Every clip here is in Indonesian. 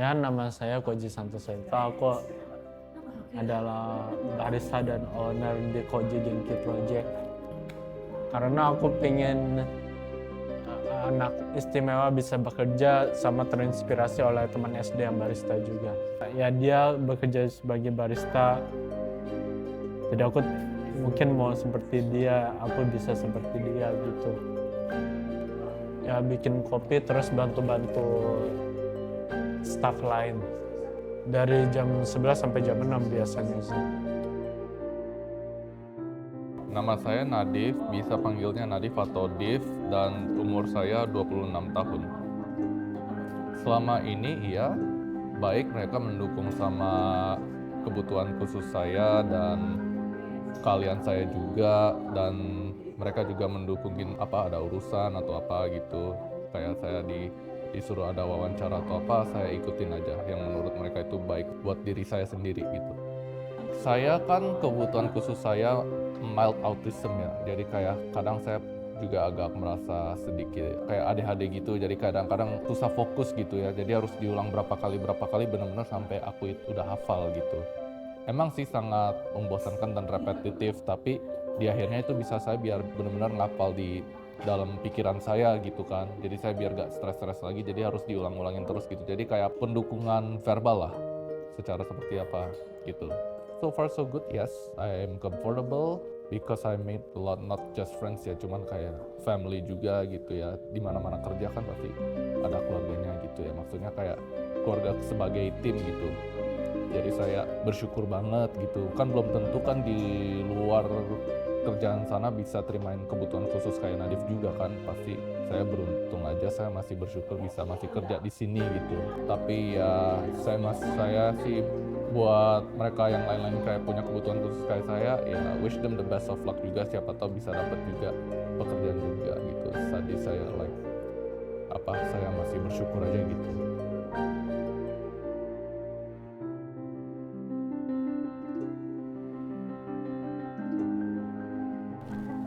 Ya, nama saya Koji Santoso. Aku adalah barista dan owner di Koji Genki Project. Karena aku pengen anak istimewa bisa bekerja sama terinspirasi oleh teman SD yang barista juga. Ya, dia bekerja sebagai barista. Jadi aku mungkin mau seperti dia, aku bisa seperti dia gitu. Ya, bikin kopi terus bantu-bantu staff lain. Dari jam 11 sampai jam 6 biasanya sih. Nama saya Nadif, bisa panggilnya Nadif atau Div, dan umur saya 26 tahun. Selama ini iya, baik mereka mendukung sama kebutuhan khusus saya dan kalian saya juga, dan mereka juga mendukungin ada urusan atau apa gitu. Kayak saya disuruh ada wawancara atau apa, saya ikutin aja yang menurut mereka itu baik buat diri saya sendiri gitu. Saya kan kebutuhan khusus saya mild autism ya, jadi kayak kadang saya juga agak merasa sedikit kayak ADHD gitu, jadi kadang-kadang susah fokus gitu ya, jadi harus diulang berapa kali benar-benar sampai aku itu udah hafal gitu. Emang sih sangat membosankan dan repetitif, tapi di akhirnya itu bisa saya biar benar-benar ngapal di dalam pikiran saya gitu kan, jadi saya biar gak stres-stres lagi, jadi harus diulang-ulangin terus gitu, jadi kayak pendukungan verbal lah secara seperti apa gitu. So far so good, yes, I am comfortable because I made a lot, not just friends ya, cuman kayak family juga gitu ya. Di mana-mana kerja kan pasti ada keluarganya gitu ya, maksudnya kayak keluarga sebagai tim gitu. Jadi saya bersyukur banget gitu. Kan belum tentu kan di luar kerjaan sana bisa terimain kebutuhan khusus kayak Nadif juga kan. Pasti saya beruntung aja, saya masih bersyukur bisa masih kerja di sini gitu. Tapi ya saya sih buat mereka yang lain-lain kayak punya kebutuhan khusus kayak saya, ya wish them the best of luck juga, siapa tahu bisa dapat juga pekerjaan juga gitu. Tadi saya saya masih bersyukur aja gitu.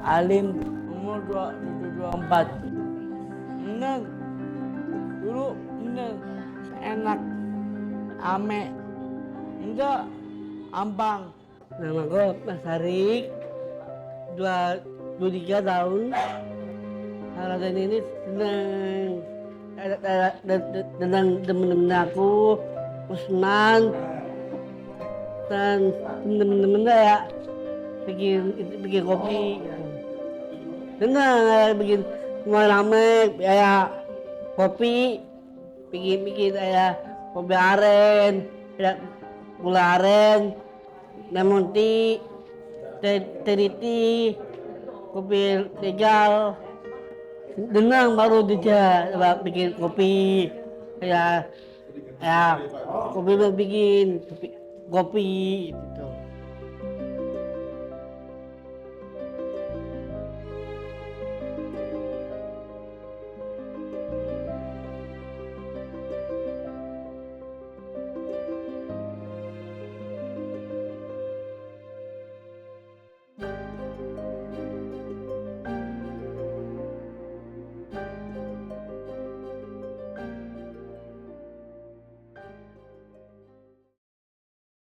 Alim, umur 24. Bener, dulu bener, enak, ame, enggak, ampang. Nama gue Mas Harik, 23 tahun. Harapan ini senang, dengan temen-temen aku, Usman, dan temen-temen saya bikin kopi. Senang bikin semua rame kayak kopi, bikin kayak kopi aren, kayak gula aren, lemon tea, teh tea, kopi legal. Senang baru dia bikin kopi kayak kopi bikin kopi gitu.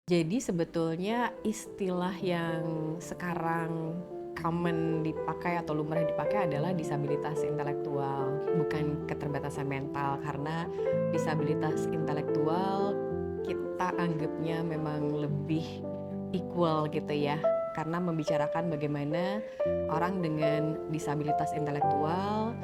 Jadi sebetulnya istilah yang sekarang common dipakai atau lumrah dipakai adalah disabilitas intelektual, bukan keterbatasan mental, karena disabilitas intelektual kita anggapnya memang lebih equal gitu ya, karena membicarakan bagaimana orang dengan disabilitas intelektual,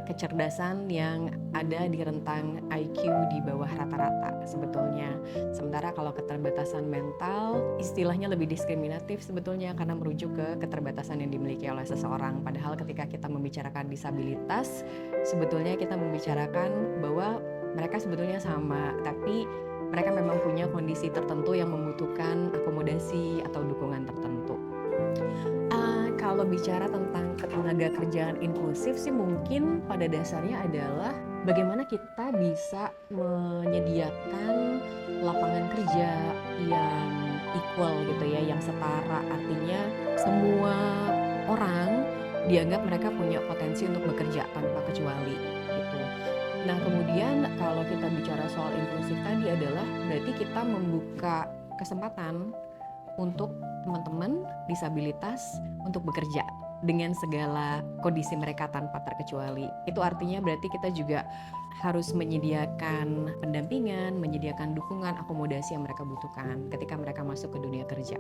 kecerdasan yang ada di rentang IQ di bawah rata-rata sebetulnya. Sementara kalau keterbatasan mental istilahnya lebih diskriminatif sebetulnya karena merujuk ke keterbatasan yang dimiliki oleh seseorang. Padahal ketika kita membicarakan disabilitas, sebetulnya kita membicarakan bahwa mereka sebetulnya sama, tapi mereka memang punya kondisi tertentu yang membutuhkan akomodasi atau dukungan tertentu. Kalau bicara tentang ketenaga kerjaan inklusif sih mungkin pada dasarnya adalah bagaimana kita bisa menyediakan lapangan kerja yang equal gitu ya, yang setara, artinya semua orang dianggap mereka punya potensi untuk bekerja tanpa kecuali gitu. Nah, kemudian kalau kita bicara soal inklusif tadi adalah berarti kita membuka kesempatan untuk teman-teman disabilitas untuk bekerja dengan segala kondisi mereka tanpa terkecuali. Itu artinya berarti kita juga harus menyediakan pendampingan, menyediakan dukungan, akomodasi yang mereka butuhkan ketika mereka masuk ke dunia kerja.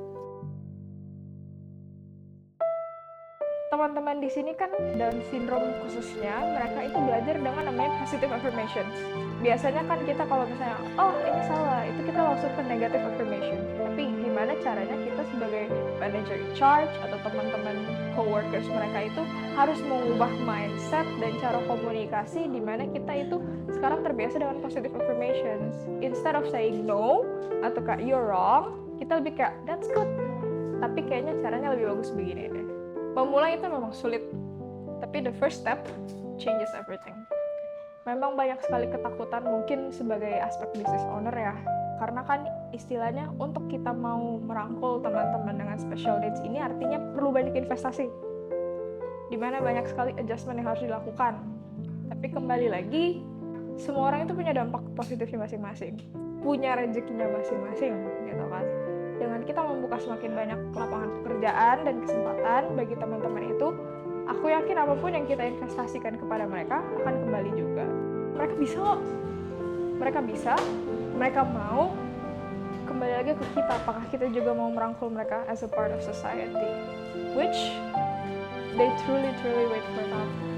Teman-teman di sini kan Down syndrome khususnya, mereka itu belajar dengan namanya positive affirmations. Biasanya kan kita kalau misalnya, oh ini salah, itu kita langsung ke negative affirmation. Tapi gimana caranya kita sebagai manager in charge atau teman-teman coworkers mereka itu harus mengubah mindset dan cara komunikasi di mana kita itu sekarang terbiasa dengan positive affirmations. Instead of saying no atau kayak you're wrong, kita lebih kayak that's good. Tapi kayaknya caranya lebih bagus begini deh. Memulai itu memang sulit, tapi the first step changes everything. Memang banyak sekali ketakutan mungkin sebagai aspek business owner ya, karena kan istilahnya untuk kita mau merangkul teman-teman dengan special needs ini artinya perlu banyak investasi, dimana banyak sekali adjustment yang harus dilakukan. Tapi kembali lagi, semua orang itu punya dampak positifnya masing-masing, punya rezekinya masing-masing, gitu kan. Dengan kita membuka semakin banyak lapangan pekerjaan dan kesempatan bagi teman-teman itu, aku yakin apapun yang kita investasikan kepada mereka akan kembali juga. Mereka bisa kok, mereka bisa, mereka mau. Kembali lagi ke kita, apakah kita juga mau merangkul mereka as a part of society, which they truly wait for that.